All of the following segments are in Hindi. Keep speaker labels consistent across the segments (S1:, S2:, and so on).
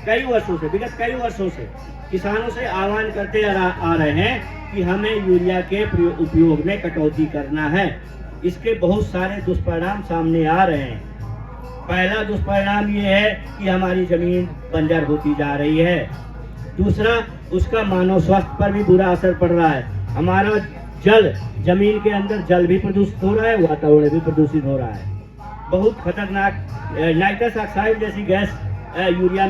S1: कई वर्षों से, विगत कई वर्षों से किसानों से आह्वान करते आ रहे हैं कि हमें यूरिया के उपयोग में कटौती करना है। इसके बहुत सारे दुष्परिणाम सामने आ रहे हैं। पहला दुष्परिणाम ये है कि हमारी जमीन बंजर होती जा रही है। दूसरा, उसका मानव स्वास्थ्य पर भी बुरा असर पड़ रहा है। हमारा जल, जमीन के अंदर जल भी प्रदूषित हो रहा है, वातावरण भी प्रदूषित हो रहा है। बहुत खतरनाक नाइट्रस ऑक्साइड जैसी गैस यूरिया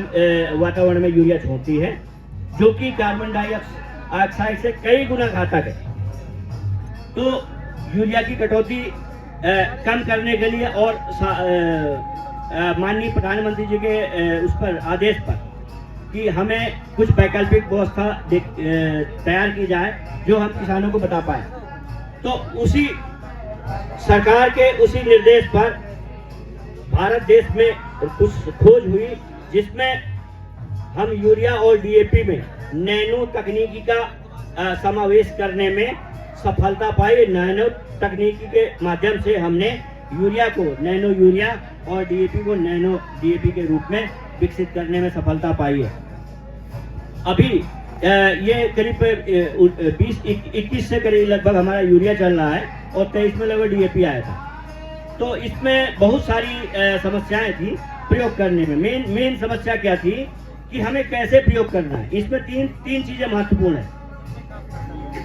S1: वातावरण में यूरिया छोड़ती है, जो कि कार्बन डाइऑक्साइड से कई गुना घातक है। तो यूरिया की कटौती कम करने के लिए और माननीय प्रधानमंत्री जी के उस पर आदेश पर कि हमें कुछ वैकल्पिक व्यवस्था तैयार की जाए जो हम किसानों को बता पाए, तो उसी सरकार के उसी निर्देश पर भारत देश में कुछ खोज हुई, जिसमें हम यूरिया और डीएपी में नैनो तकनीकी का समावेश करने में सफलता पाई। नैनो तकनीकी के माध्यम से हमने यूरिया को नैनो यूरिया और डीएपी को नैनो डीएपी के रूप में विकसित करने में सफलता पाई है। अभी ये करीब 20-21 से करीब लगभग हमारा यूरिया चल रहा है और 23 में लगभग डीएपी आया था। तो इसमें बहुत सारी समस्याएं थी प्रयोग करने में। मेन समस्या क्या थी कि हमें कैसे प्रयोग करना है। इसमें तीन चीजें महत्वपूर्ण है।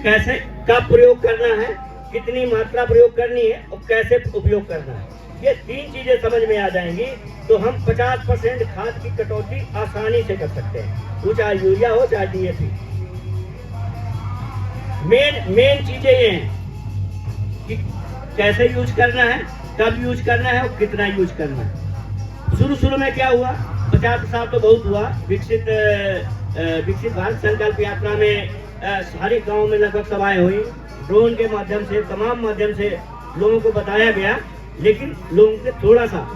S1: कैसे, कब प्रयोग करना है, कितनी मात्रा प्रयोग करनी है और कैसे उपयोग करना है। ये तीन चीजें समझ में आ जाएंगी तो हम 50% खाद की कटौती आसानी से कर सकते हैं, वो चाहे यूरिया हो चाहे डीएपी। मेन चीजें ये हैं कि कैसे यूज करना है, कब यूज करना है और कितना यूज करना है। शुरू में क्या हुआ, 50 साल तो बहुत हुआ। विकसित भारत संकल्प यात्रा में सारे गांव में लगभग सभाएं हुई। ड्रोन के माध्यम से, तमाम माध्यम से लोगों को बताया गया, लेकिन लोगों के थोड़ा सा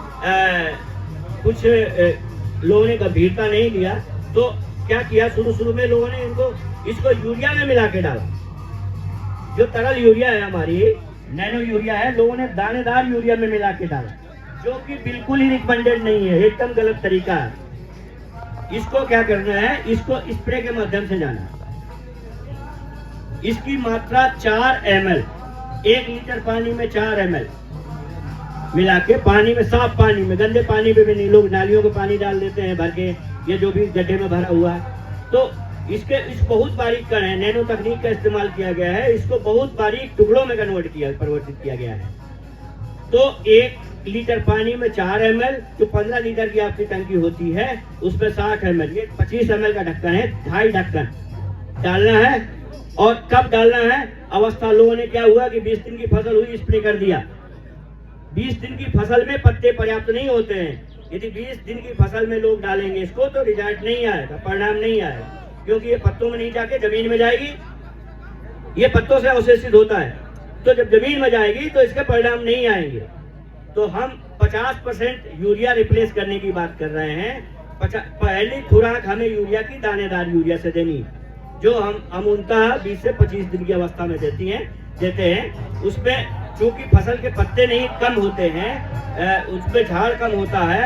S1: कुछ लोगों ने गंभीरता नहीं लिया। तो क्या किया, शुरू में लोगों ने इसको यूरिया में मिला के डाला। जो तरल यूरिया है, हमारी नैनो यूरिया है, लोगों ने दानेदार यूरिया में मिला के डाला, जो कि बिल्कुल ही रिकमेंडेड नहीं है, एकदम गलत तरीका है। इसको क्या करना है, इसको स्प्रे के माध्यम से जाना है। इसकी मात्रा 4 ml, 1 लीटर पानी में 4 ml मिला के, पानी में, साफ पानी में, गंदे पानी में भी नहीं। लोग नालियों का पानी डाल देते हैं भर के, ये जो भी गड्ढे में भरा हुआ है। तो इस बहुत बारीक कण है, नैनो तकनीक का इस्तेमाल किया गया है। इसको बहुत बारीक टुकड़ों में परिवर्तित किया गया है। तो 1 लीटर पानी में 4 ml, जो 15 लीटर की आपकी टंकी होती है, उसमें 60 ml, ये 25 ml का ढक्कन है, 2.5 ढक्कन डालना है। और कब डालना है, अवस्था लोगों ने क्या हुआ कि 20 दिन की फसल हुई, स्प्रे कर दिया। 20 दिन की फसल में पत्ते पर्याप्त नहीं होते हैं। यदि 20 दिन की फसल में लोग डालेंगे इसको तो रिजल्ट नहीं आएगा, परिणाम नहीं आएगा, क्योंकि ये पत्तों में नहीं जाके जमीन में जाएगी। ये पत्तों से अवशेषित होता है, तो जब जमीन में जाएगी तो इसके परिणाम नहीं आएंगे। तो हम 50% यूरिया रिप्लेस करने की बात कर रहे हैं। पहली खुराक हमें यूरिया की दानेदार यूरिया से देनी है, जो हम अमूलतः 20 से 25 दिन की अवस्था में देते हैं। उसमें चूंकि फसल के पत्ते नहीं कम होते हैं, उसमें झाड़ कम होता है,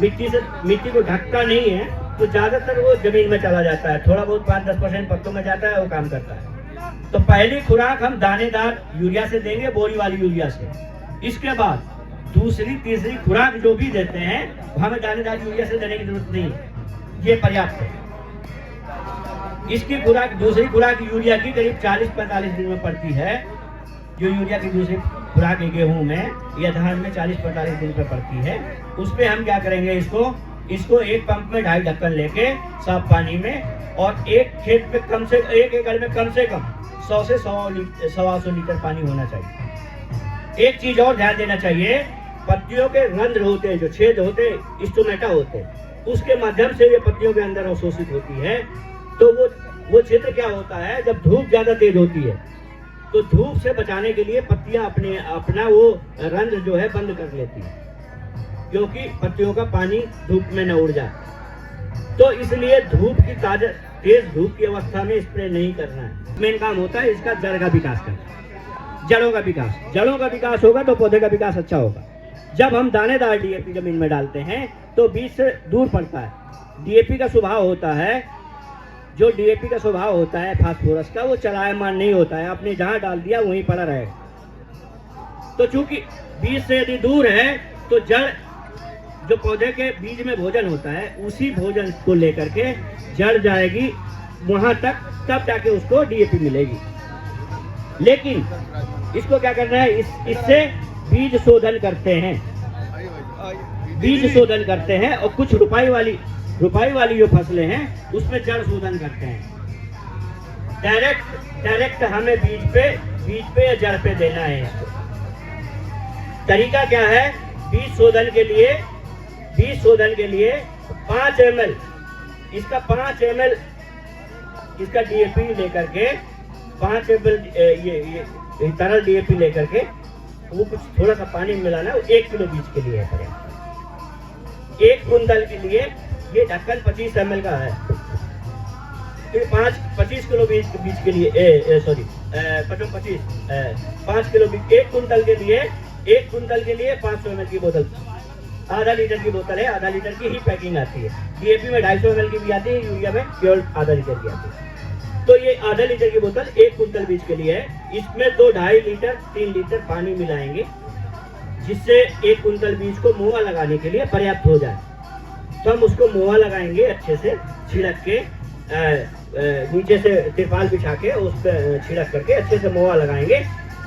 S1: मिट्टी को ढकता नहीं है, तो ज्यादातर वो जमीन में चला जाता है। थोड़ा बहुत 5-10% पत्तों में जाता है, वो काम करता है। तो पहली खुराक हम दानेदार यूरिया से देंगे, बोरी वाली यूरिया से। इसके बाद दूसरी तीसरी खुराक जो भी देते हैं, हमें दानेदार यूरिया से देने की जरूरत नहीं, ये पर्याप्त है। इसकी खुराक, दूसरी खुराक यूरिया की करीब 40-45 दिन में पड़ती है। जो यूरिया की दूसरी खुराक गेहूं में या धान में 40-45 दिन पर पड़ती है। उस पर हम क्या करेंगे, इसको एक पंप में 2.5 ढक्कन लेके साफ पानी में, और एक खेत में कम से, एक एकड़ में कम से कम 100 से 125 लीटर पानी होना चाहिए। एक चीज और ध्यान देना चाहिए, पत्तियों के रंध्र होते हैं, जो छेद होते हैं, स्टोमेटा होते हैं, उसके माध्यम से ये पत्तियों के अंदर अवशोषित होती है। तो वो क्षेत्र क्या होता है, जब धूप ज्यादा तेज होती है तो धूप से बचाने के लिए पत्तियां अपना वो रंध्र जो है बंद कर लेती है, क्योंकि पत्तियों का पानी धूप में न उड़ जाए। तो इसलिए धूप की तेज धूप की अवस्था में स्प्रे नहीं करना है। मेन काम होता है इसका जड़ का विकास करना, जड़ों का विकास होगा तो पौधे का विकास अच्छा होगा। जब हम दानेदार डीएपी जमीन में डालते हैं तो बीज से दूर पड़ता है, डीएपी का स्वभाव होता है, जो डीएपी का स्वभाव होता है फास्फोरस का, वो चलायमान नहीं होता है, आपने जहाँ डाल दिया वहीं पड़ा रहेगा। तो चूंकि बीज से यदि दूर है तो जड़, जो पौधे के बीज में भोजन होता है, उसी भोजन को लेकर के जड़ जाएगी वहां तक, तब जाके उसको डीएपी मिलेगी। लेकिन इसको क्या करना है, इससे बीज शोधन करते हैं, बीज शोधन करते हैं, और कुछ रुपाई वाली जो फसलें हैं उसमें जड़ शोधन करते हैं। डायरेक्ट हमें बीज पे या जड़ पे देना है इसको। तरीका क्या है, बीज शोधन के लिए 5 ml इसका 5 ml इसका डीएपी लेकर के, 5 ml ये तरल डीएपी लेकर के, वो कुछ थोड़ा सा पानी मिलाना है, 1 किलो बीज के लिए है। 1 कुंतल के लिए ये ढक्कन 25 ml का है, फिर 25 किलो बीज के लिए 5 किलो बीज, 1 कुंतल के लिए 500 ml की बोतल, आधा लीटर की बोतल है, आधा लीटर की ही पैकिंग आती है। डीएपी में 250 ml की भी आती है, यूरिया में केवल आधा लीटर की आती है। तो ये आधा लीटर की बोतल 1 कुंतल बीज के लिए है। इसमें 2-2.5 लीटर 3 लीटर पानी मिलाएंगे, जिससे 1 कुंतल बीज को मोआ लगाने के लिए पर्याप्त हो जाए। तो हम उसको मोआ लगाएंगे, अच्छे से छिड़क के, नीचे से तिरपाल बिछा के उस पर छिड़क करके अच्छे से मोआ लगाएंगे,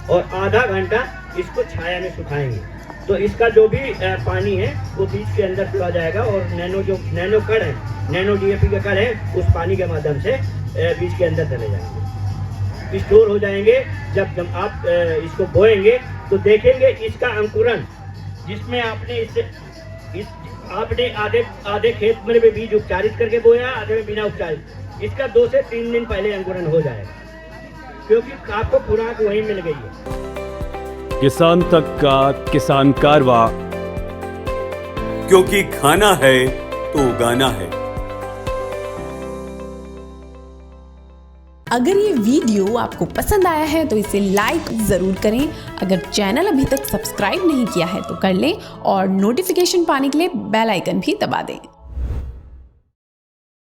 S1: और आधा घंटा इसको छाया में सुखाएंगे। तो इसका जो भी पानी है वो बीज के अंदर चला जाएगा, और नैनो कण है, नैनो डीएपी के कण है, उस पानी के माध्यम से बीज के अंदर चले जाएंगे, स्टोर हो जाएंगे। जब आप इसको बोएंगे तो देखेंगे इसका अंकुरण, जिसमें आपने आधे खेत में बीज उपचारित करके बोया, आधे में बिना उपचारित, इसका 2 से 3 दिन पहले अंकुरण हो जाएगा, क्योंकि आपको खुराक वहीं मिल गई है।
S2: किसान तक का किसान कारवा,
S3: क्योंकि खाना है तो उगाना है।
S4: अगर ये वीडियो आपको पसंद आया है तो इसे लाइक ज़रूर करें। अगर चैनल अभी तक सब्सक्राइब नहीं किया है तो कर लें, और नोटिफिकेशन पाने के लिए बेल आइकन भी दबा दें।